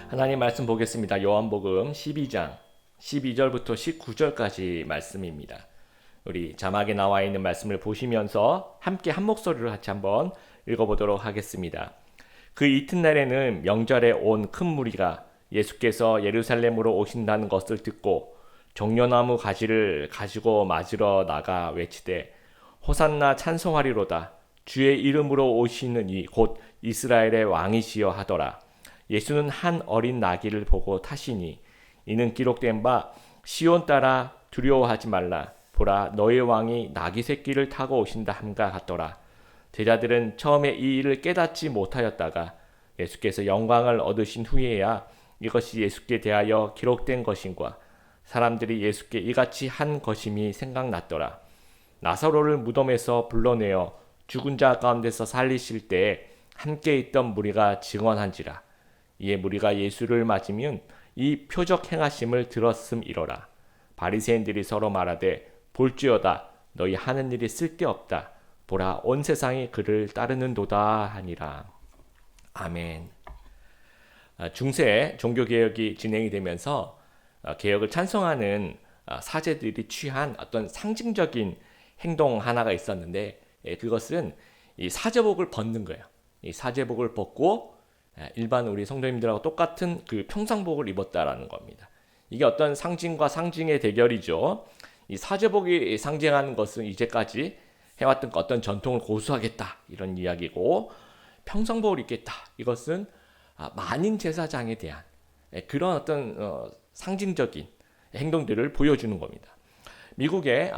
하나님 말씀 보겠습니다. 요한복음 12장 12절부터 19절까지 말씀입니다. 우리 자막에 나와 있는 말씀을 보시면서 함께 한 목소리로 같이 한번 읽어보도록 하겠습니다. 그 이튿날에는 명절에 온 큰 무리가 예수께서 예루살렘으로 오신다는 것을 듣고 종려나무 가지를 가지고 맞으러 나가 외치되 호산나 찬송하리로다. 주의 이름으로 오시는 이 곧 이스라엘의 왕이시여 하더라. 예수는 한 어린 나귀를 보고 타시니 이는 기록된 바 시온 따라 두려워하지 말라. 보라 너의 왕이 나귀 새끼를 타고 오신다 함과 같더라. 제자들은 처음에 이 일을 깨닫지 못하였다가 예수께서 영광을 얻으신 후에야 이것이 예수께 대하여 기록된 것인과 사람들이 예수께 이같이 한 것임이 생각났더라. 나사로를 무덤에서 불러내어 죽은 자 가운데서 살리실 때에 함께 있던 무리가 증언한지라. 이에 무리가 예수를 맞으면 이 표적 행하심을 들었음이로라. 바리새인들이 서로 말하되 볼지어다 너희 하는 일이 쓸데없다. 보라 온 세상이 그를 따르는도다 하니라. 아멘. 중세 종교개혁이 진행이 되면서 개혁을 찬성하는 사제들이 취한 어떤 상징적인 행동 하나가 있었는데 그것은 이 사제복을 벗는 거예요. 이 사제복을 벗고 일반 우리 성도님들하고 똑같은 그 평상복을 입었다라는 겁니다. 이게 어떤 상징과 상징의 대결이죠. 이 사제복이 상징하는 것은 이제까지 해왔던 어떤 전통을 고수하겠다 이런 이야기고, 평상복을 입겠다 이것은 만인 제사장에 대한 그런 어떤 상징적인 행동들을 보여주는 겁니다. 미국의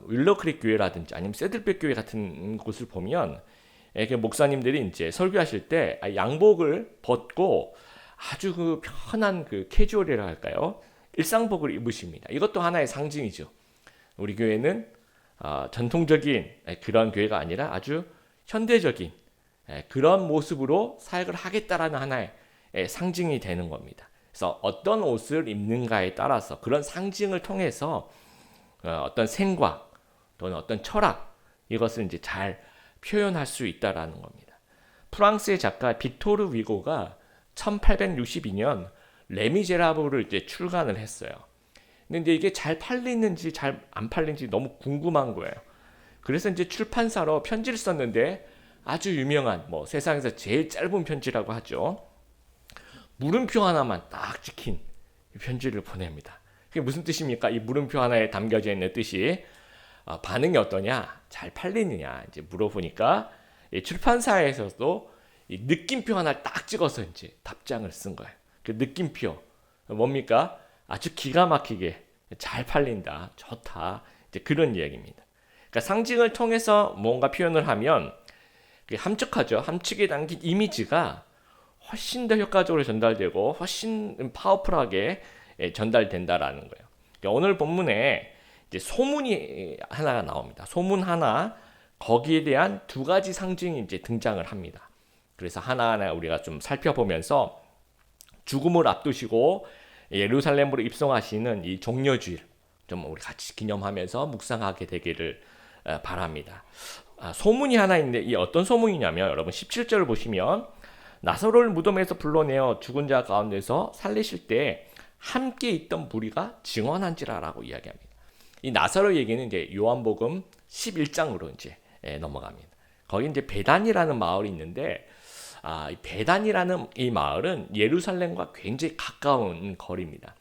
윌러크릭 교회라든지 아니면 새들백 교회 같은 곳을 보면 목사님들이 이제 설교하실 때 양복을 벗고 아주 그 편한 그 캐주얼이라 할까요? 일상복을 입으십니다. 이것도 하나의 상징이죠. 우리 교회는 전통적인 그런 교회가 아니라 아주 현대적인 그런 모습으로 사역을 하겠다라는 하나의 상징이 되는 겁니다. 그래서 어떤 옷을 입는가에 따라서 그런 상징을 통해서 어떤 생각 또는 어떤 철학 이것을 이제 잘 표현할 수 있다라는 겁니다. 프랑스의 작가 빅토르 위고가 1862년 레미제라블을 이제 출간을 했어요. 근데 이게 잘 팔리는지 잘 안 팔리는지 너무 궁금한 거예요. 그래서 이제 출판사로 편지를 썼는데 아주 유명한 세상에서 제일 짧은 편지라고 하죠. 물음표 하나만 딱 찍힌 편지를 보냅니다. 그게 무슨 뜻입니까? 이 물음표 하나에 담겨져 있는 뜻이 반응이 어떠냐, 잘 팔리느냐 이제 물어보니까 출판사에서도 이 느낌표 하나를 딱 찍어서 이제 답장을 쓴 거예요. 그 느낌표 뭡니까? 아주 기가 막히게 잘 팔린다, 좋다 이제 그런 이야기입니다. 그러니까 상징을 통해서 뭔가 표현을 하면 함축하죠. 함축에 담긴 이미지가 훨씬 더 효과적으로 전달되고 훨씬 파워풀하게 전달된다라는 거예요. 그러니까 오늘 본문에 이제 소문이 하나가 나옵니다. 소문 하나, 거기에 대한 두 가지 상징이 이제 등장을 합니다. 그래서 하나하나 우리가 좀 살펴보면서 죽음을 앞두시고 예루살렘으로 입성하시는 이 종려주일 좀 우리 같이 기념하면서 묵상하게 되기를 바랍니다. 소문이 하나 있는데 이 어떤 소문이냐면 여러분 17절을 보시면 나사로를 무덤에서 불러내어 죽은 자 가운데서 살리실 때 함께 있던 무리가 증언한지라라고 이야기합니다. 이 나사로 얘기는 이제 요한복음 11장으로 이제 넘어갑니다. 거기 이제 베단이라는 마을이 있는데 이 베단이라는 이 마을은 예루살렘과 굉장히 가까운 거리입니다.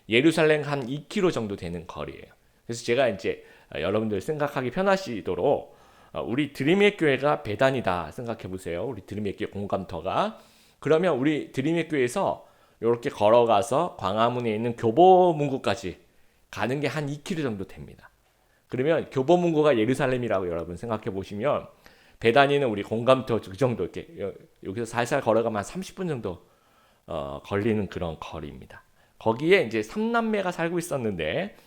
예루살렘 한 2km 정도 되는 거리예요. 그래서 제가 이제 여러분들 생각하기 편하시도록 우리 드림의 교회가 베단이다 생각해 보세요. 우리 드림의 교회 공감터가. 그러면 우리 드림의 교회에서 이렇게 걸어가서 광화문에 있는 교보문고까지 가는 게 한 2km 정도 됩니다. 그러면 교보문고가 예루살렘이라고 여러분 생각해 보시면 베다니는 우리 공감터 그 정도 이렇게 여기서 살살 걸어가면 한 30분 정도 걸리는 그런 거리입니다. 거기에 이제 3남매가 살고 있었는데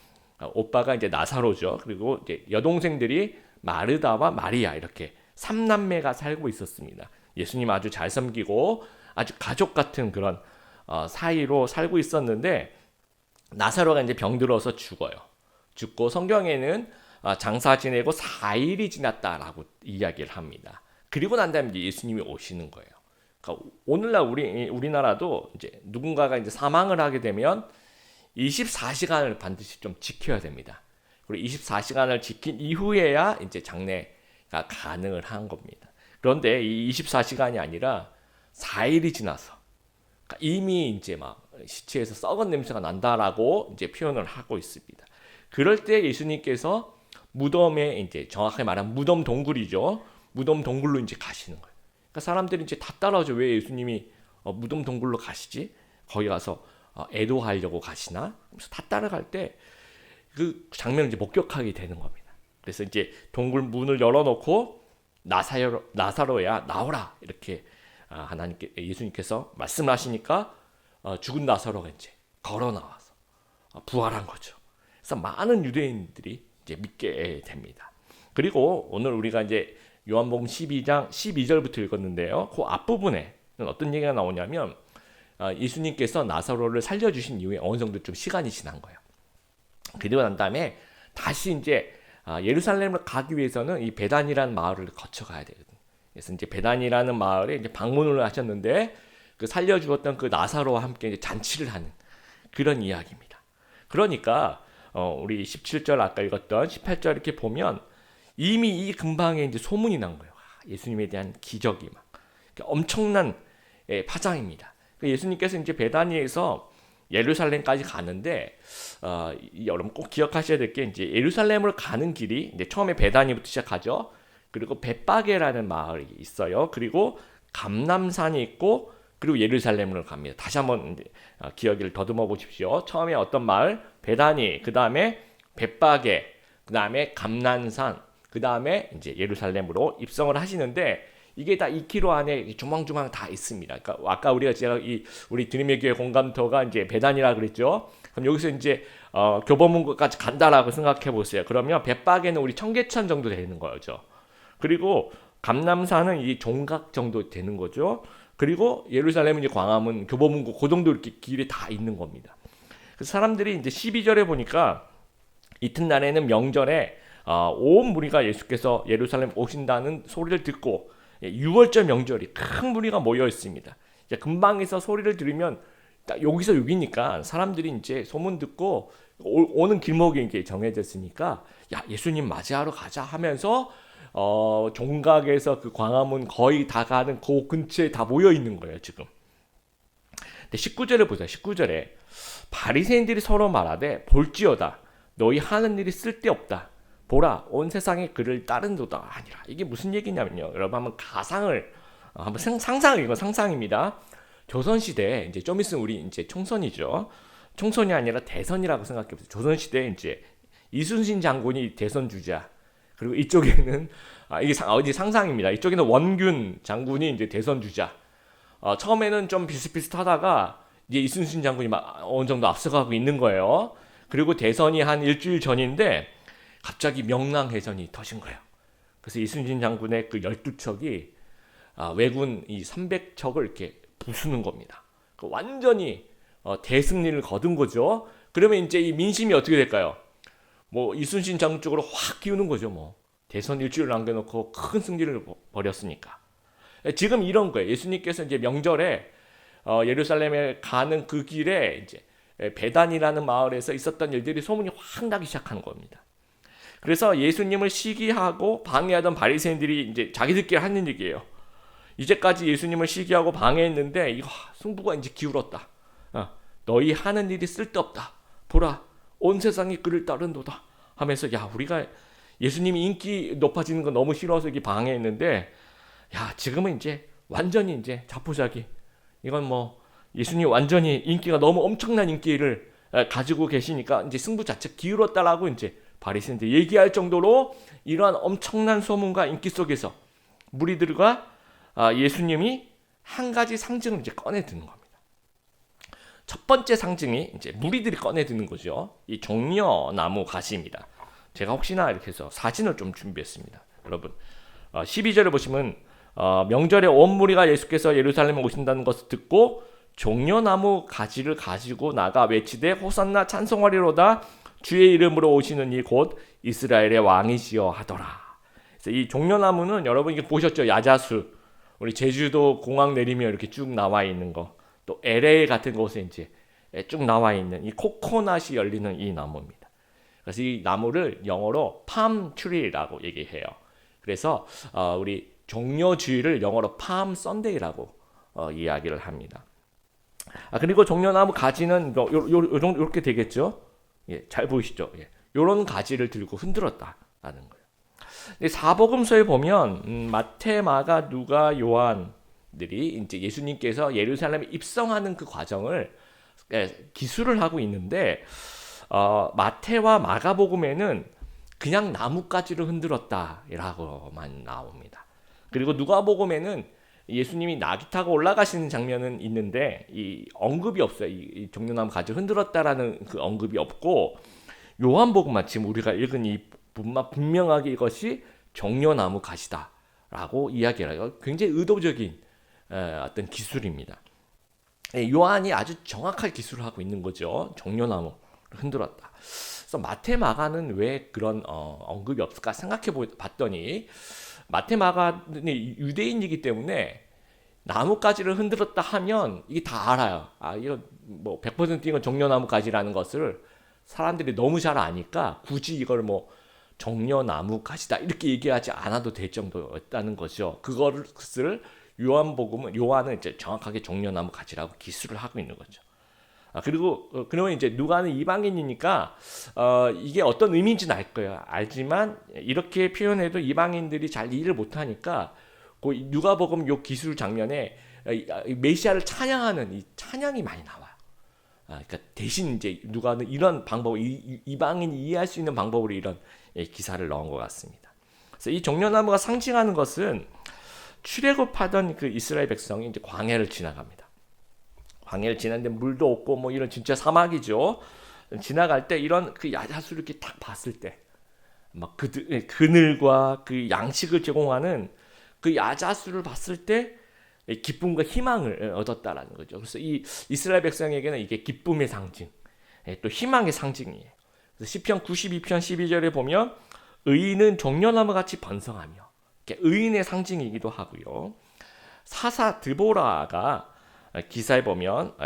오빠가 이제 나사로죠. 그리고 이제 여동생들이 마르다와 마리아 이렇게 3남매가 살고 있었습니다. 예수님 아주 잘 섬기고 아주 가족 같은 그런 사이로 살고 있었는데 나사로가 이제 병들어서 죽어요. 죽고 성경에는 장사 지내고 4일이 지났다라고 이야기를 합니다. 그리고 난 다음에 예수님이 오시는 거예요. 그러니까 오늘날 우리나라도 이제 누군가가 이제 사망을 하게 되면 24시간을 반드시 좀 지켜야 됩니다. 그리고 24시간을 지킨 이후에야 이제 장례가 가능을 한 겁니다. 그런데 이 24시간이 아니라 4일이 지나서 그러니까 이미 이제 막 시체에서 썩은 냄새가 난다라고 이제 표현을 하고 있습니다. 그럴 때 예수님께서 무덤에 이제 정확하게 말하면 무덤 동굴이죠. 무덤 동굴로 이제 가시는 거예요. 그러니까 사람들이 이제 다 따라오죠. 왜 예수님이 무덤 동굴로 가시지? 거기 가서 애도하려고 가시나? 그래서 다 따라갈 때 그 장면을 이제 목격하게 되는 겁니다. 그래서 이제 동굴 문을 열어놓고 나사로야 나오라 이렇게 예수님께서 말씀을 하시니까 죽은 나사로가 이제 걸어 나와서 부활한 거죠. 그래서 많은 유대인들이 이제 믿게 됩니다. 그리고 오늘 우리가 이제 요한복음 12장 12절부터 읽었는데요. 그 앞부분에 어떤 얘기가 나오냐면 예수님께서 나사로를 살려주신 이후에 어느 정도 좀 시간이 지난 거예요. 그리고 난 다음에 다시 이제 예루살렘을 가기 위해서는 이 베단이라는 마을을 거쳐가야 되거든요. 그래서 이제 베단이라는 마을에 이제 방문을 하셨는데 그 살려주었던 그 나사로와 함께 이제 잔치를 하는 그런 이야기입니다. 그러니까 우리 17절 아까 읽었던 18절 이렇게 보면 이미 이 근방에 이제 소문이 난 거예요. 예수님에 대한 기적이 막 엄청난 파장입니다. 예수님께서 이제 베다니에서 예루살렘까지 가는데 여러분 꼭 기억하셔야 될 게 이제 예루살렘을 가는 길이 이제 처음에 베다니부터 시작하죠. 그리고 벳바게라는 마을이 있어요. 그리고 감람산이 있고 그리고 예루살렘으로 갑니다. 다시 한번 기억을 더듬어 보십시오. 처음에 어떤 마을? 베다니, 그 다음에 벳바게, 그 다음에 감람산, 그 다음에 이제 예루살렘으로 입성을 하시는데 이게 다 2km 안에 조망조망 다 있습니다. 그러니까 아까 제가 우리 드림의 교회 공감터가 이제 베단이라 그랬죠. 그럼 여기서 이제 교보문고까지 간다라고 생각해 보세요. 그러면 벳바게는 우리 청계천 정도 되는 거죠. 그리고 감람산은 이 종각 정도 되는 거죠. 그리고 예루살렘은 이제 광화문, 교보문고 그 정도 이렇게 길이 다 있는 겁니다. 그래서 사람들이 이제 12절에 보니까 이튿날에는 명절에 온 무리가 예수께서 예루살렘 오신다는 소리를 듣고 6월절 명절이 큰 무리가 모여 있습니다. 이제 근방에서 소리를 들으면 딱 여기서 여기니까 사람들이 이제 소문 듣고 오는 길목이 이제 정해졌으니까 야 예수님 맞이하러 가자 하면서 종각에서 그 광화문 거의 다 가는 그 근처에 다 모여 있는 거예요 지금. 근데 19절을 보세요. 19절에 바리새인들이 서로 말하되 볼지어다 너희 하는 일이 쓸데없다. 보라 온 세상에 그를 따른도다 아니라. 이게 무슨 얘기냐면요. 여러분 한번 가상을 한번 이건 상상입니다. 조선시대 이제 좀 있으면 우리 이제 총선이죠. 총선이 아니라 대선이라고 생각해 보세요. 조선시대 이제 이순신 장군이 대선 주자. 그리고 이쪽에는 이게 상상입니다. 이쪽에는 원균 장군이 이제 대선 주자. 처음에는 좀 비슷비슷하다가 이제 이순신 장군이 막 어느 정도 앞서가고 있는 거예요. 그리고 대선이 한 일주일 전인데 갑자기 명랑해전이 터진 거예요. 그래서 이순신 장군의 그 12척이 왜군 이 300척을 이렇게 부수는 겁니다. 완전히 대승리를 거둔 거죠. 그러면 이제 이 민심이 어떻게 될까요? 뭐 이순신 장군 쪽으로 확 기우는 거죠. 뭐 대선 일주일 남겨놓고 큰 승리를 벌였으니까. 지금 이런 거예요. 예수님께서 이제 명절에 예루살렘에 가는 그 길에 이제 베단이라는 마을에서 있었던 일들이 소문이 확 나기 시작하는 겁니다. 그래서 예수님을 시기하고 방해하던 바리새인들이 이제 자기들끼리 하는 얘기예요. 이제까지 예수님을 시기하고 방해했는데 이거 승부가 이제 기울었다. 너희 하는 일이 쓸데없다. 보라 온 세상이 그를 따른도다 하면서 야 우리가 예수님이 인기 높아지는 거 너무 싫어서 이게 방해했는데 야 지금은 이제 완전히 이제 자포자기. 이건 뭐 예수님 완전히 인기가 너무 엄청난 인기를 가지고 계시니까 이제 승부 자체 기울었다라고 이제 바리새인들 얘기할 정도로 이러한 엄청난 소문과 인기 속에서 무리들과 예수님이 한 가지 상징을 이제 꺼내 드는 겁니다. 첫 번째 상징이 이제 무리들이 꺼내 드는 거죠. 이 종려나무 가시입니다. 제가 혹시나 이렇게 해서 사진을 좀 준비했습니다. 여러분 12절을 보시면 명절에 온 무리가 예수께서 예루살렘에 오신다는 것을 듣고 종려나무 가지를 가지고 나가 외치되 호산나 찬송하리로다 주의 이름으로 오시는 이 곧 이스라엘의 왕이시여 하더라. 그래서 이 종려나무는 여러분 이게 보셨죠? 야자수 우리 제주도 공항 내리면 이렇게 쭉 나와 있는 거, 또 LA 같은 곳에 이제 쭉 나와 있는 이 코코넛이 열리는 이 나무입니다. 그래서 이 나무를 영어로 palm tree라고 얘기해요. 그래서 우리 종려주일을 영어로 palm sunday라고 이야기를 합니다. 그리고 종려나무 가지는 이렇게 되겠죠. 예, 잘 보이시죠? 예, 이런 가지를 들고 흔들었다라는 거예요. 사복음서에 보면 마태, 마가, 누가, 요한들이 이제 예수님께서 예루살렘에 입성하는 그 과정을 기술을 하고 있는데 마태와 마가복음에는 그냥 나뭇가지를 흔들었다라고만 나옵니다. 그리고 누가복음에는 예수님이 나귀 타고 올라가시는 장면은 있는데 이 언급이 없어요. 이 종려나무 가지 흔들었다라는 그 언급이 없고, 요한복음만 지금 우리가 읽은 이 분만 분명하게 이것이 종려나무 가시다라고 이야기를 해요. 굉장히 의도적인 어떤 기술입니다. 요한이 아주 정확하게 기술을 하고 있는 거죠. 종려나무를 흔들었다. 그래서 마태, 마가는 왜 그런 언급이 없을까 생각해 봤더니, 마태, 마가는 유대인이기 때문에 나뭇가지를 흔들었다 하면 이게 다 알아요. 이거 뭐 100% 이건 종려나뭇가지라는 것을 사람들이 너무 잘 아니까 굳이 이걸 뭐 종려나뭇가지다 이렇게 얘기하지 않아도 될 정도였다는 거죠. 그것을 요한은 이제 정확하게 종려나뭇가지라고 기술을 하고 있는 거죠. 그리고 그러면 이제 누가는 이방인이니까 이게 어떤 의미인지는 알 거예요. 알지만 이렇게 표현해도 이방인들이 잘 이해를 못하니까 그 누가복음 요 기술 장면에 메시아를 찬양하는 이 찬양이 많이 나와요. 그러니까 대신 이제 누가는 이런 방법, 이방인이 이해할 수 있는 방법으로 이런 기사를 넣은 것 같습니다. 그래서 이 종려나무가 상징하는 것은 출애굽하던 그 이스라엘 백성이 이제 광야를 지나갑니다. 광야를 지나는데 물도 없고 뭐 이런 진짜 사막이죠. 지나갈 때 이런 그 야자수를 이렇게 딱 봤을 때 막 그늘과 그 양식을 제공하는 그 야자수를 봤을 때 기쁨과 희망을 얻었다라는 거죠. 그래서 이 이스라엘 백성에게는 이게 기쁨의 상징, 또 희망의 상징이에요. 그래서 시편 92편 12절에 보면 의인은 종려나무 같이 번성하며, 의인의 상징이기도 하고요. 사사 드보라가 기사에 보면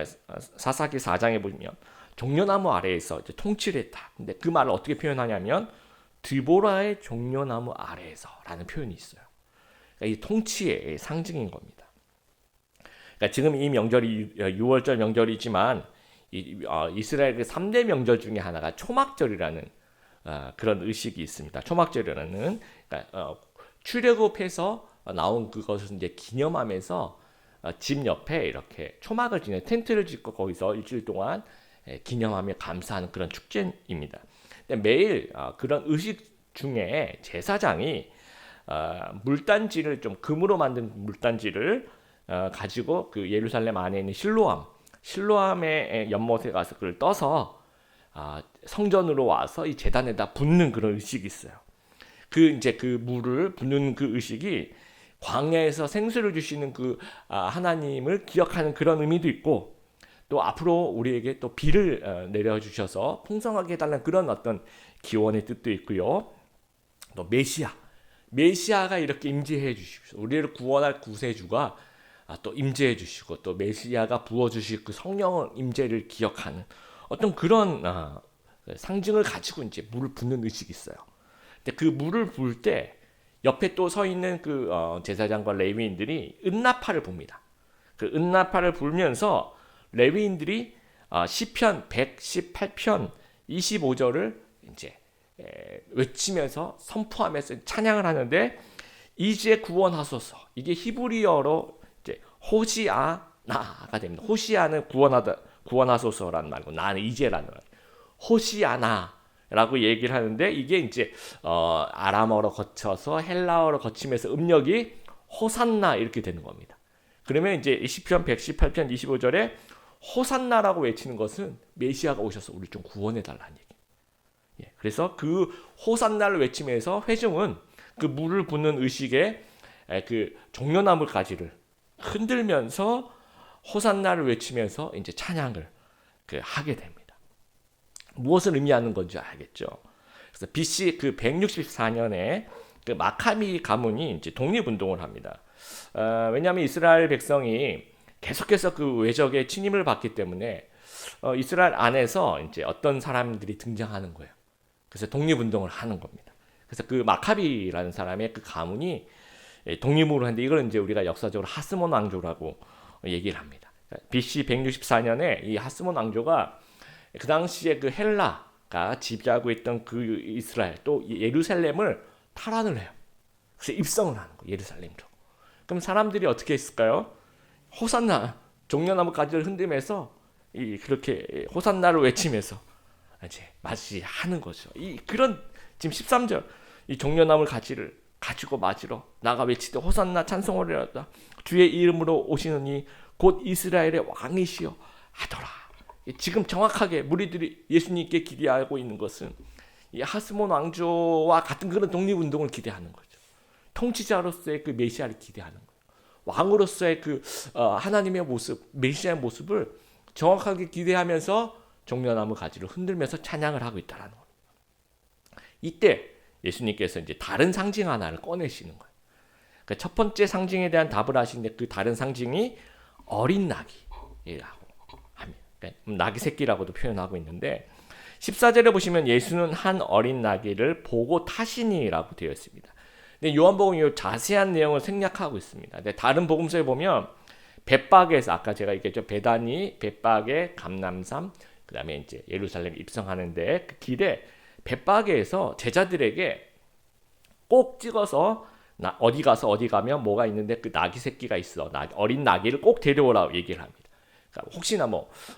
사사기 4장에 보면 종려나무 아래에서 이제 통치를 했다. 근데 그 말을 어떻게 표현하냐면 드보라의 종려나무 아래에서라는 표현이 있어요. 그러니까 이 통치의 상징인 겁니다. 그러니까 지금 이 명절이 6월절 명절이지만 이스라엘 그 3대 명절 중에 하나가 초막절이라는 그런 의식이 있습니다. 초막절이라는 그러니까 출애굽해서 나온 그것을 이제 기념하면서 집 옆에 이렇게 초막을 지내 텐트를 짓고 거기서 일주일 동안 기념하며 감사하는 그런 축제입니다. 매일 그런 의식 중에 제사장이 물단지를 좀 금으로 만든 물단지를 가지고 그 예루살렘 안에 있는 실로암의 연못에 가서 그걸 떠서 성전으로 와서 이 제단에다 붓는 그런 의식이 있어요. 이제 그 물을 붓는 그 의식이 광야에서 생수를 주시는 그 하나님을 기억하는 그런 의미도 있고, 또 앞으로 우리에게 또 비를 내려주셔서 풍성하게 해달라는 그런 어떤 기원의 뜻도 있고요. 또 메시아가 이렇게 임재해 주십시오. 우리를 구원할 구세주가 또 임재해 주시고, 또 메시아가 부어주실 그 성령의 임재를 기억하는 어떤 그런 상징을 가지고 이제 물을 붓는 의식이 있어요. 근데 그 물을 부을 때 옆에 또 서 있는 그 제사장과 레위인들이 은나팔을 붑니다. 그 은나팔을 불면서 레위인들이 시편 118편 25절을 이제 외치면서 선포하면서 찬양을 하는데, 이제 구원하소서. 이게 히브리어로 이제 호시아나가 됩니다. 호시아는 구원하소서라는 말이고, 나는 이제라는 말. 호시아나라고 얘기를 하는데, 이게 이제 아람어로 거쳐서 헬라어로 거치면서 음력이 호산나 이렇게 되는 겁니다. 그러면 이제 시편 118편 25절에 호산나라고 외치는 것은 메시아가 오셔서 우리를 좀 구원해 달라는 얘기. 그래서 그 호산나를 외치면서 회중은 그 물을 붓는 의식에 그 종려나무 가지를 흔들면서 호산나를 외치면서 이제 찬양을 하게 됩니다. 무엇을 의미하는 건지 알겠죠? 그래서 BC 그 164년에 그 마카미 가문이 이제 독립운동을 합니다. 왜냐하면 이스라엘 백성이 계속해서 그 외적의 침입을 받기 때문에 이스라엘 안에서 이제 어떤 사람들이 등장하는 거예요. 그래서 독립운동을 하는 겁니다. 그래서 그 마카비라는 사람의 그 가문이 독립으로 했는데 이걸 이제 우리가 역사적으로 하스몬 왕조라고 얘기를 합니다. BC 164년에 이 하스몬 왕조가 그 당시에 그 헬라가 지배하고 있던 그 이스라엘 또 예루살렘을 탈환을 해요. 그래서 입성을 하는 거예요. 예루살렘도. 그럼 사람들이 어떻게 했을까요? 호산나 종려나무 가지를 흔들면서 그렇게 호산나를 외치면서 이제 맞이하는 거죠. 그런 지금 13절 이 종려나무 가지를 가지고 맞으러 나가 외치되 호산나 찬송하리로다 주의 이름으로 오시는 이 곧 이스라엘의 왕이시여 하더라. 지금 정확하게 무리들이 예수님께 기대하고 있는 것은 이 하스몬 왕조와 같은 그런 독립운동을 기대하는 거죠. 통치자로서의 그 메시아를 기대하는 거예요. 왕으로서의 그 하나님의 모습, 메시아의 모습을 정확하게 기대하면서 종려나무 가지를 흔들면서 찬양을 하고 있다라는 겁니다. 이때 예수님께서 이제 다른 상징 하나를 꺼내시는 거예요. 그러니까 첫 번째 상징에 대한 답을 하시는데 그 다른 상징이 어린 나귀라고 합니다. 그러니까 나귀 새끼라고도 표현하고 있는데 14절에 보시면 예수는 한 어린 나귀를 보고 타시니라고 되어 있습니다. 근데 요한복음이 이 자세한 내용을 생략하고 있습니다. 근데 다른 복음서에 보면 벳박에서 아까 제가 얘기했죠. 베다니, 벳박에, 감람산, 그다음에 이제 예루살렘 입성하는데 그 길에 벳박에서 제자들에게 꼭 찍어서 어디 가서 어디 가면 뭐가 있는데 그 나귀 새끼가 있어. 어린 나귀를 꼭 데려오라고 얘기를 합니다. 그러니까 혹시나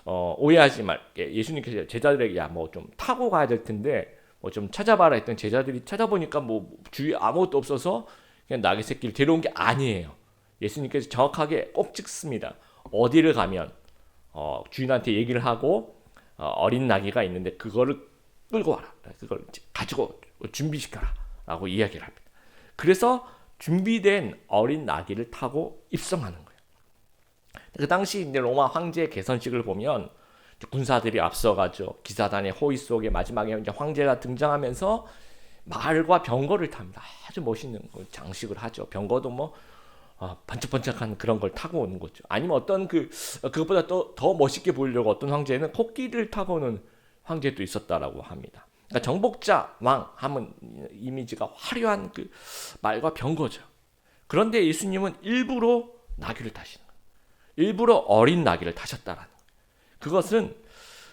오해하지 말게 예수님께서 제자들에게 야 뭐 좀 타고 가야 될 텐데 뭐 좀 찾아봐라 했던 제자들이 찾아보니까 뭐 주위에 아무것도 없어서 그냥 나귀 새끼를 데려온 게 아니에요. 예수님께서 정확하게 꼭 찍습니다. 어디를 가면 주인한테 얘기를 하고 어린 나귀가 있는데 그거를 끌고 와라. 그걸 가지고 준비시켜라 라고 이야기를 합니다. 그래서 준비된 어린 나귀를 타고 입성하는 거예요. 그 당시 이제 로마 황제 개선식을 보면 군사들이 앞서가죠. 기사단의 호의 속에 마지막에 이제 황제가 등장하면서 말과 병거를 탑니다. 아주 멋있는 장식을 하죠. 병거도 뭐 번쩍번쩍한 그런 걸 타고 오는 거죠. 아니면 어떤 그것보다 더 멋있게 보이려고 어떤 황제는 코끼리를 타고 오는 황제도 있었다라고 합니다. 그러니까 정복자 왕 하면 이미지가 화려한 그 말과 병거죠. 그런데 예수님은 일부러 나귀를 타시는 거예요. 일부러 어린 나귀를 타셨다라는 거예요. 그것은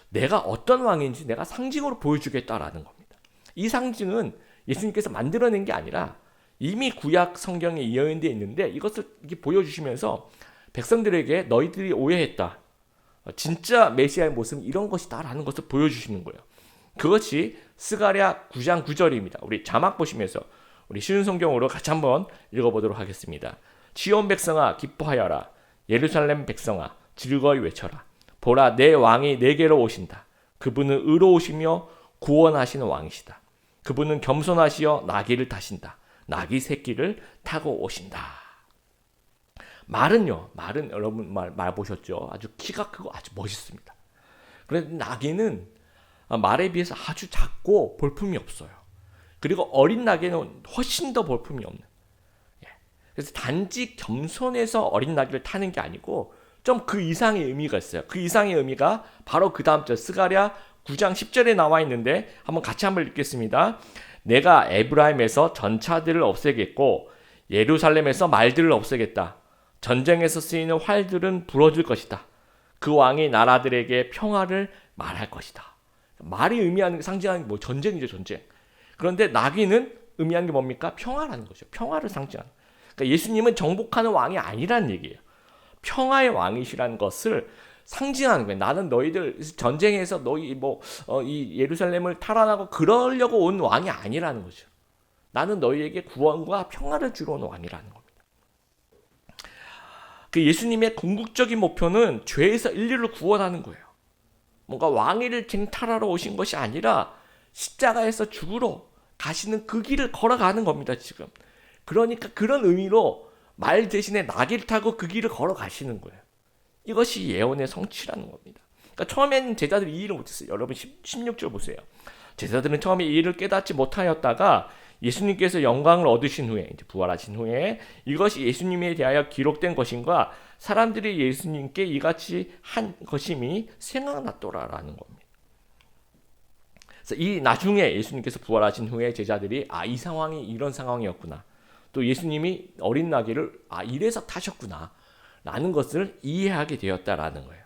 내가 어떤 왕인지 내가 상징으로 보여주겠다라는 겁니다. 이 상징은 예수님께서 만들어낸 게 아니라 이미 구약 성경에 예언되어 있는데 이것을 이렇게 보여주시면서 백성들에게 너희들이 오해했다. 진짜 메시아의 모습은 이런 것이다라는 것을 보여주시는 거예요. 그것이 스가랴 9장 9절입니다. 우리 자막 보시면서 우리 쉬운 성경으로 같이 한번 읽어보도록 하겠습니다. 시온 백성아 기뻐하여라. 예루살렘 백성아 즐거이 외쳐라. 보라 내 왕이 내게로 오신다. 그분은 의로우시며 구원하시는 왕이시다. 그분은 겸손하시어 나귀를 타신다. 나귀 새끼를 타고 오신다. 말은 여러분 말 보셨죠? 아주 키가 크고 아주 멋있습니다. 그런데 나귀는 말에 비해서 아주 작고 볼품이 없어요. 그리고 어린 나귀는 훨씬 더 볼품이 없는. 그래서 단지 겸손해서 어린 나귀를 타는 게 아니고 좀 그 이상의 의미가 있어요. 그 이상의 의미가 바로 그 다음 절 스가랴 9장 10절에 나와 있는데 같이 한번 읽겠습니다. 내가 에브라임에서 전차들을 없애겠고 예루살렘에서 말들을 없애겠다. 전쟁에서 쓰이는 활들은 부러질 것이다. 그 왕이 나라들에게 평화를 말할 것이다. 말이 의미하는 상징하는 게 전쟁이죠, 전쟁. 그런데 나귀는 의미하는 게 뭡니까? 평화라는 거죠. 평화를 상징하는. 그러니까 예수님은 정복하는 왕이 아니라는 얘기예요. 평화의 왕이시라는 것을 상징하는 거예요. 나는 너희들 전쟁에서 너희 이 예루살렘을 탈환하고 그러려고 온 왕이 아니라는 거죠. 나는 너희에게 구원과 평화를 주러 온 왕이라는 겁니다. 그 예수님의 궁극적인 목표는 죄에서 인류를 구원하는 거예요. 뭔가 왕위를 쟁탈하러 오신 것이 아니라 십자가에서 죽으러 가시는 그 길을 걸어가는 겁니다, 지금. 그러니까 그런 의미로 말 대신에 나귀를 타고 그 길을 걸어가시는 거예요. 이것이 예언의 성취라는 겁니다. 그러니까 처음에는 제자들이 이해를 못했어요. 여러분 16절 보세요. 제자들은 처음에 이 일을 깨닫지 못하였다가 예수님께서 영광을 얻으신 후에, 이제 부활하신 후에 이것이 예수님에 대하여 기록된 것인가, 사람들이 예수님께 이같이 한 것임이 생각났더라라는 겁니다. 그래서 이 나중에 예수님께서 부활하신 후에 제자들이 이 상황이 이런 상황이었구나, 또 예수님이 어린 나귀를 이래서 타셨구나 라는 것을 이해하게 되었다라는 거예요.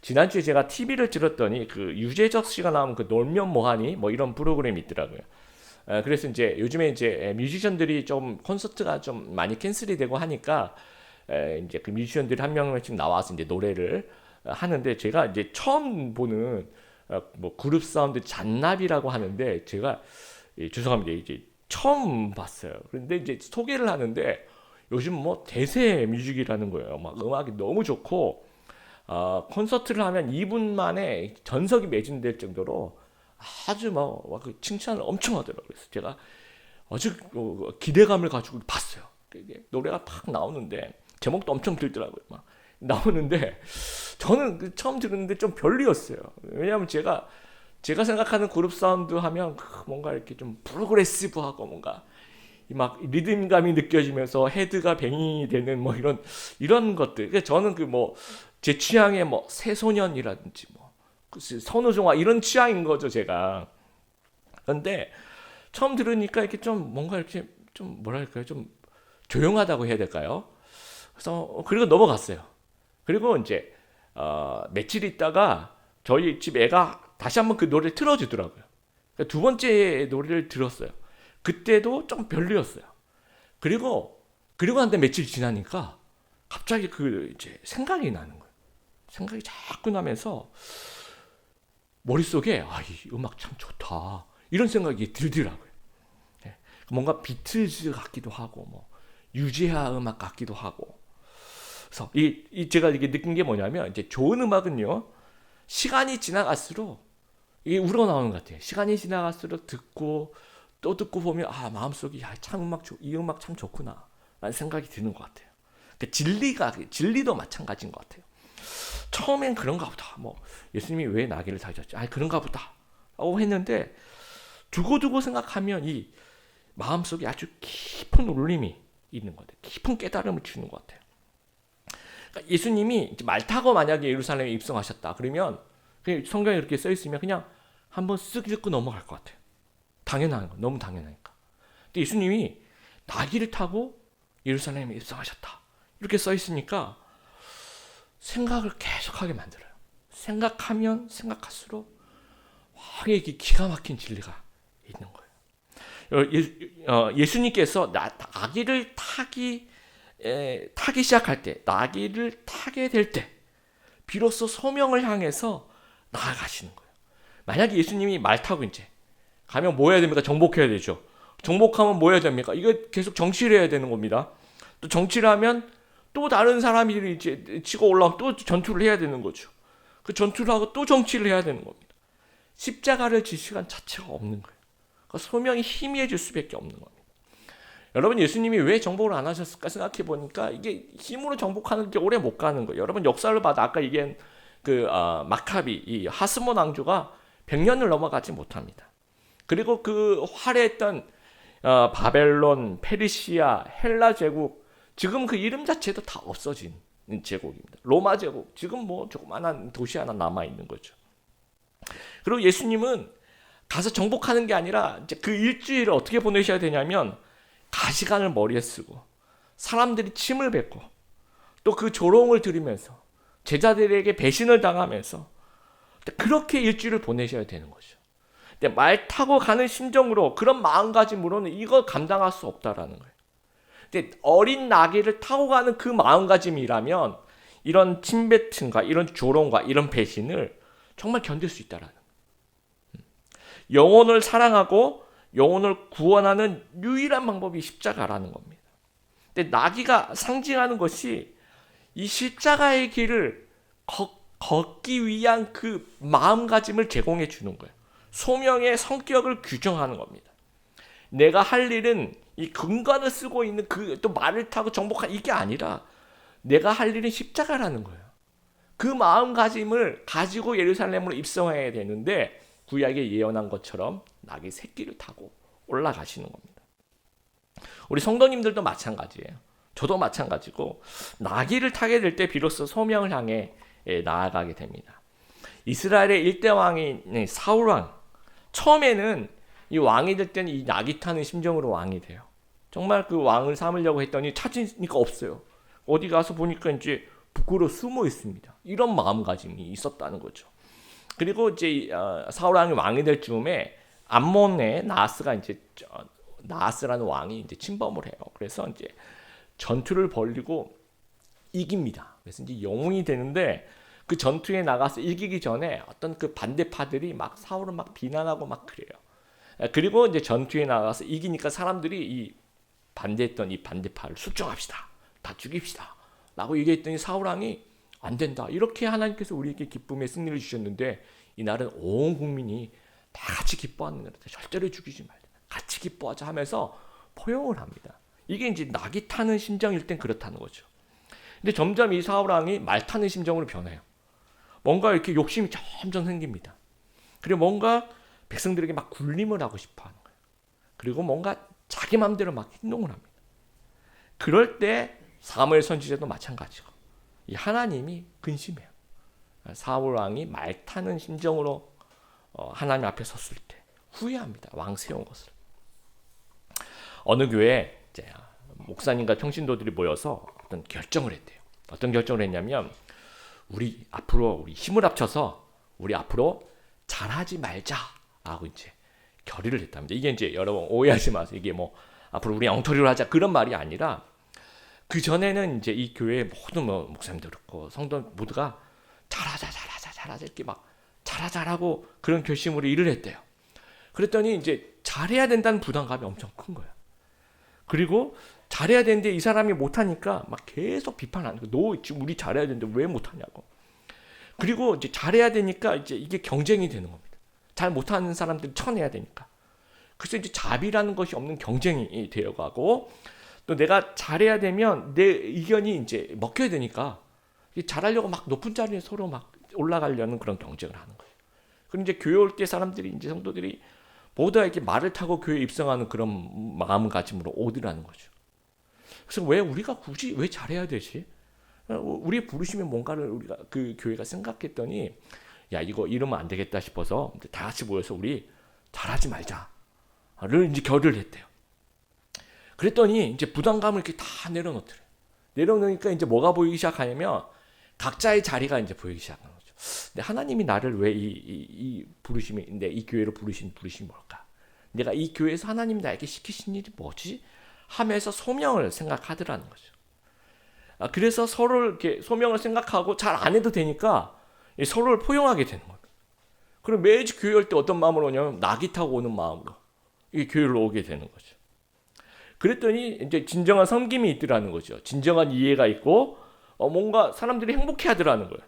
지난주에 제가 TV를 들었더니 그 유재석 씨가 나온 그 놀면 뭐하니 뭐 이런 프로그램이 있더라고요. 그래서 이제 요즘에 이제 뮤지션들이 좀 콘서트가 좀 많이 캔슬이 되고 하니까 이제 그 뮤지션들이 한 명씩 나와서 이제 노래를 하는데, 제가 이제 처음 보는 뭐 그룹 사운드 잔나비라고 하는데, 제가 죄송합니다, 이제 처음 봤어요. 그런데 이제 소개를 하는데 요즘 뭐 대세 뮤직이라는 거예요. 막 음악이 너무 좋고 콘서트를 하면 2분 만에 전석이 매진될 정도로 아주 뭐 칭찬을 엄청 하더라고요. 그래서 제가 아주 기대감을 가지고 봤어요. 노래가 팍 나오는데 제목도 엄청 길더라고요. 막 나오는데 저는 처음 들었는데 좀 별로였어요. 왜냐하면 제가 생각하는 그룹 사운드 하면 뭔가 이렇게 좀 프로그레시브하고 뭔가 막 리듬감이 느껴지면서 헤드가 뱅이 되는 뭐 이런 것들. 그러니까 저는 그 뭐 제 취향의 뭐 새소년이라든지 뭐 선우정아 이런 취향인 거죠, 제가. 그런데 처음 들으니까 이렇게 좀 뭔가 이렇게 좀 뭐랄까요, 좀 조용하다고 해야 될까요? 그래서 그리고 넘어갔어요. 그리고 이제 며칠 있다가 저희 집 애가 다시 한번 그 노래를 틀어주더라고요. 그러니까 두 번째 노래를 들었어요. 그때도 좀 별로였어요. 그리고 한데 며칠 지나니까 갑자기 그 이제 생각이 나는 거예요. 생각이 자꾸 나면서 머릿속에 이 음악 참 좋다 이런 생각이 들더라고요. 뭔가 비틀즈 같기도 하고 뭐 유재하 음악 같기도 하고. 그래서 제가 이게 느낀 게 뭐냐면, 이제 좋은 음악은요, 시간이 지나갈수록 이게 우러나오는 것 같아요. 시간이 지나갈수록 듣고 또 듣고 보면 마음속에 참 이 음악 참 좋구나 라는 생각이 드는 것 같아요. 그러니까 진리도 마찬가지인 것 같아요. 처음엔 그런가 보다, 뭐 예수님이 왜 나귀를 타셨지, 그런가 보다 라고 했는데 두고두고 생각하면 이 마음속에 아주 깊은 울림이 있는 것 같아요. 깊은 깨달음을 주는 것 같아요. 그러니까 예수님이 말 타고 만약에 예루살렘에 입성하셨다 그러면 성경에 이렇게 써 있으면 그냥 한번 쓱 읽고 넘어갈 것 같아요. 당연한 거, 너무 당연하니까. 근데 예수님이 나귀를 타고 예루살렘에 입성하셨다 이렇게 써 있으니까 생각을 계속하게 만들어요. 생각하면 생각할수록 이게 기가 막힌 진리가 있는 거예요. 예수님께서 나귀를 타기 시작할 때, 나귀를 타게 될 때 비로소 소명을 향해서 나아가시는 거예요. 만약에 예수님이 말 타고 이제 가면 뭐 해야 됩니까? 정복해야 되죠. 정복하면 뭐 해야 됩니까? 이거 계속 정치를 해야 되는 겁니다. 또 정치를 하면 또 다른 사람들이 이제 치고 올라오면 또 전투를 해야 되는 거죠. 그 전투를 하고 또 정치를 해야 되는 겁니다. 십자가를 질 시간 자체가 없는 거예요. 그러니까 소명이 희미해질 수밖에 없는 겁니다. 여러분, 예수님이 왜 정복을 안 하셨을까 생각해 보니까 이게 힘으로 정복하는 게 오래 못 가는 거예요. 여러분, 역사를 봐도 아까 얘기한 마카비, 이 하스몬 왕조가 100년을 넘어가지 못합니다. 그리고 그 화려했던 바벨론, 페르시아, 헬라 제국, 지금 그 이름 자체도 다 없어진 제국입니다. 로마 제국, 지금 뭐 조그만한 도시 하나 남아 있는 거죠. 그리고 예수님은 가서 정복하는 게 아니라 이제 그 일주일을 어떻게 보내셔야 되냐면, 가시관을 머리에 쓰고 사람들이 침을 뱉고 또 그 조롱을 들으면서 제자들에게 배신을 당하면서 그렇게 일주일을 보내셔야 되는 거죠. 근데 말 타고 가는 심정으로, 그런 마음가짐으로는 이걸 감당할 수 없다라는 거예요. 근데 어린 나귀를 타고 가는 그 마음가짐이라면 이런 침뱉음과 이런 조롱과 이런 배신을 정말 견딜 수 있다라는 거예요. 영혼을 사랑하고 영혼을 구원하는 유일한 방법이 십자가라는 겁니다. 근데 나귀가 상징하는 것이 이 십자가의 길을 걷기 위한 그 마음가짐을 제공해 주는 거예요. 소명의 성격을 규정하는 겁니다. 내가 할 일은 이 근관을 쓰고 있는 또 말을 타고 정복한 이게 아니라 내가 할 일은 십자가라는 거예요. 그 마음가짐을 가지고 예루살렘으로 입성해야 되는데, 구약에 예언한 것처럼 나귀 새끼를 타고 올라가시는 겁니다. 우리 성도님들도 마찬가지예요. 저도 마찬가지고 나귀를 타게 될 때 비로소 소명을 향해 나아가게 됩니다. 이스라엘의 일대 왕인 사울 왕, 처음에는 이 왕이 될 때는 이 나귀 타는 심정으로 왕이 돼요. 정말 그 왕을 삼으려고 했더니 찾으니까 없어요. 어디 가서 보니까 이제 부끄러워 숨어 있습니다. 이런 마음가짐이 있었다는 거죠. 그리고 이제 사울 왕이 왕이 될 즈음에 암몬의 나하스라는 왕이 이제 침범을 해요. 그래서 이제 전투를 벌이고 이깁니다. 그래서 이제 영웅이 되는데 그 전투에 나가서 이기기 전에 어떤 그 반대파들이 막 사울을 막 비난하고 막 그래요. 그리고 이제 전투에 나가서 이기니까 사람들이 이 반대했던 이 반대파를 숙종합시다. 다 죽입시다. 라고 얘기했더니 사울 왕이 안 된다. 이렇게 하나님께서 우리에게 기쁨의 승리를 주셨는데 이날은 온 국민이 다 같이 기뻐하는 날이다. 절대로 죽이지 말자. 같이 기뻐하자 하면서 포용을 합니다. 이게 이제 낙이 타는 심정일 땐 그렇다는 거죠. 근데 점점 이 사울 왕이 말 타는 심정으로 변해요. 뭔가 이렇게 욕심이 점점 생깁니다. 그리고 뭔가 백성들에게 막 군림을 하고 싶어 하는 거예요. 그리고 뭔가 자기 마음대로 막 행동을 합니다. 그럴 때 사무엘 선지자도 마찬가지고 이 하나님이 근심해요. 사울 왕이 말 타는 심정으로 하나님 앞에 섰을 때 후회합니다. 왕 세운 것을. 어느 교회에 이제 목사님과 평신도들이 모여서 어떤 결정을 했대요. 어떤 결정을 했냐면 우리 힘을 합쳐서 우리 앞으로 잘하지 말자라고 이제 결의를 했답니다. 이게 이제 여러분 오해하지 마세요. 이게 뭐 앞으로 우리 엉터리로 하자 그런 말이 아니라 그 전에는 이제 이 교회의 모든 목사님들 그렇고 성도 모두가 잘하자 이렇게 막 잘하자라고 그런 결심으로 일을 했대요. 그랬더니 이제 잘해야 된다는 부담감이 엄청 큰 거예요. 그리고 잘해야 되는데 이 사람이 못하니까 막 계속 비판하는 거예요. 너 지금 우리 잘해야 되는데 왜 못하냐고. 그리고 이제 잘해야 되니까 이제 이게 경쟁이 되는 겁니다. 잘 못하는 사람들 쳐내야 되니까. 그래서 이제 자비라는 것이 없는 경쟁이 되어가고 또 내가 잘해야 되면 내 의견이 이제 먹혀야 되니까 잘하려고 막 높은 자리에 서로 막 올라가려는 그런 경쟁을 하는 거예요. 그럼 이제 교회 올 때 사람들이 이제 성도들이 모두 이렇게 말을 타고 교회에 입성하는 그런 마음가짐으로 오더라는 거죠. 그래서 왜 우리가 굳이 왜 잘해야 되지? 우리 부르시면 뭔가를 우리가 그 교회가 생각했더니 야 이거 이러면 안 되겠다 싶어서 다 같이 모여서 우리 잘하지 말자를 이제 결의를 했대요. 그랬더니 이제 부담감을 이렇게 다 내려놓더래요. 내려놓으니까 이제 뭐가 보이기 시작하냐면 각자의 자리가 이제 보이기 시작하는 거죠. 근데 하나님이 나를 왜 이 부르심이 이 교회로 부르심이 뭘까? 내가 이 교회에서 하나님이 나에게 시키신 일이 뭐지? 하면서 소명을 생각하더라는 거죠. 그래서 서로를 이렇게 소명을 생각하고 잘 안 해도 되니까 서로를 포용하게 되는 겁니다. 그럼 매주 교회 올 때 어떤 마음으로 오냐면 낙이 타고 오는 마음으로 이 교회로 오게 되는 거죠. 그랬더니 이제 진정한 섬김이 있더라는 거죠. 진정한 이해가 있고 뭔가 사람들이 행복해하더라는 거예요.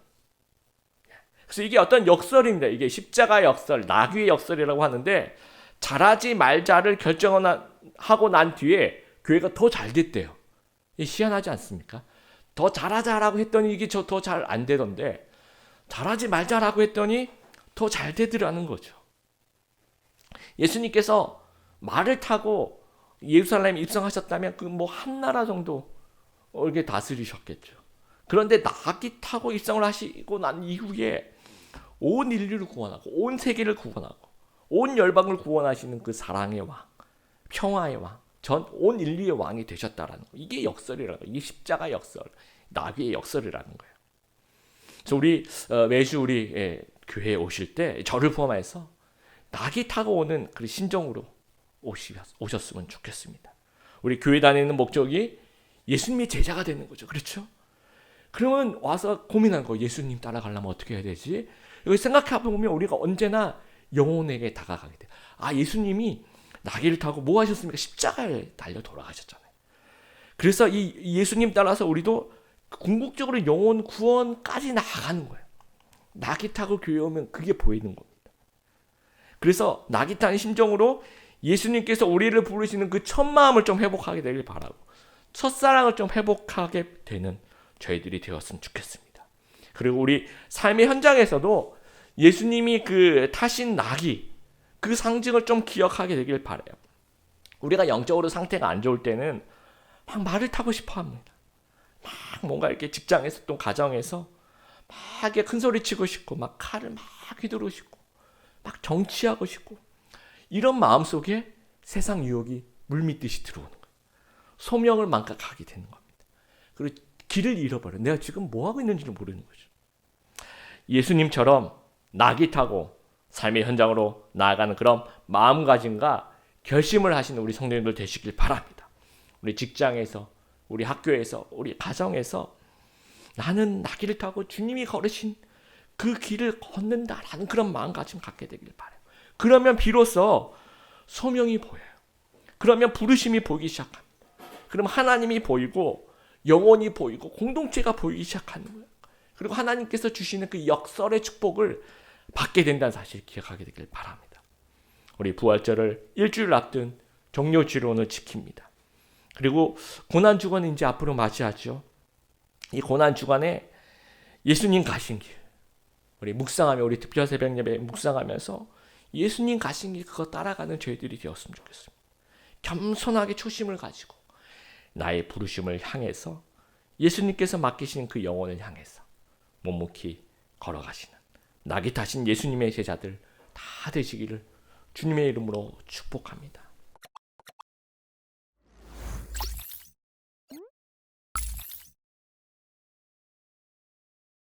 그래서 이게 어떤 역설입니다. 이게 십자가 역설, 나귀의 역설이라고 하는데 잘하지 말자를 결정하고 난 뒤에 교회가 더 잘 됐대요. 희한하지 않습니까? 더 잘하자라고 했더니 이게 더 잘 안 되던데 잘하지 말자라고 했더니 더 잘 되더라는 거죠. 예수님께서 말을 타고 예루살렘에 입성하셨다면 그 뭐 한 나라 정도 이렇게 다스리셨겠죠. 그런데 나귀 타고 입성을 하시고 난 이후에 온 인류를 구원하고 온 세계를 구원하고 온 열방을 구원하시는 그 사랑의 왕, 평화의 왕, 전 온 인류의 왕이 되셨다라는 거. 이게 역설이라는 거예요. 이게 십자가 역설, 나귀의 역설이라는 거예요. 그래서 우리 매주 우리 교회에 오실 때 저를 포함해서 나귀 타고 오는 그 심정으로 오셨으면 좋겠습니다. 우리 교회 다니는 목적이 예수님의 제자가 되는 거죠. 그렇죠? 그러면 와서 고민한 거 예수님 따라가려면 어떻게 해야 되지? 여기 생각해 보면 우리가 언제나 영혼에게 다가가게 돼요. 예수님이 나귀를 타고 뭐 하셨습니까? 십자가에 달려 돌아가셨잖아요. 그래서 이 예수님 따라서 우리도 궁극적으로 영혼 구원까지 나아가는 거예요. 나귀 타고 교회 오면 그게 보이는 겁니다. 그래서 나귀 타는 심정으로 예수님께서 우리를 부르시는 그 첫 마음을 좀 회복하게 되길 바라고 첫사랑을 좀 회복하게 되는 저희들이 되었으면 좋겠습니다. 그리고 우리 삶의 현장에서도 예수님이 그 타신 나귀 그 상징을 좀 기억하게 되길 바라요. 우리가 영적으로 상태가 안 좋을 때는 막 말을 타고 싶어 합니다. 막 뭔가 이렇게 직장에서 또 가정에서 막 이렇게 큰 소리 치고 싶고 막 칼을 막 휘두르고 싶고 막 정치하고 싶고 이런 마음 속에 세상 유혹이 물밀듯이 들어오는 거예요. 소명을 망각하게 되는 겁니다. 그리고 길을 잃어버려. 내가 지금 뭐 하고 있는지를 모르는 거죠. 예수님처럼 낙이 타고 삶의 현장으로 나아가는 그런 마음가짐과 결심을 하시는 우리 성도님들 되시길 바랍니다. 우리 직장에서, 우리 학교에서, 우리 가정에서 나는 나귀를 타고 주님이 걸으신 그 길을 걷는다라는 그런 마음가짐 갖게 되길 바라요. 그러면 비로소 소명이 보여요. 그러면 부르심이 보이기 시작합니다. 그럼 하나님이 보이고 영혼이 보이고 공동체가 보이기 시작하는 거예요. 그리고 하나님께서 주시는 그 역설의 축복을 받게 된다는 사실을 기억하게 되길 바랍니다. 우리 부활절을 일주일 앞둔 종료주일을 지킵니다. 그리고 고난주간을 이제 앞으로 맞이하죠. 이 고난주간에 예수님 가신 길, 우리 묵상하며 우리 특별 새벽 예배 묵상하면서 예수님 가신 길 그거 따라가는 저희들이 되었으면 좋겠습니다. 겸손하게 초심을 가지고 나의 부르심을 향해서 예수님께서 맡기신 그 영혼을 향해서 묵묵히 걸어가시는 낙이 타신 예수님의 제자들 다 되시기를 주님의 이름으로 축복합니다.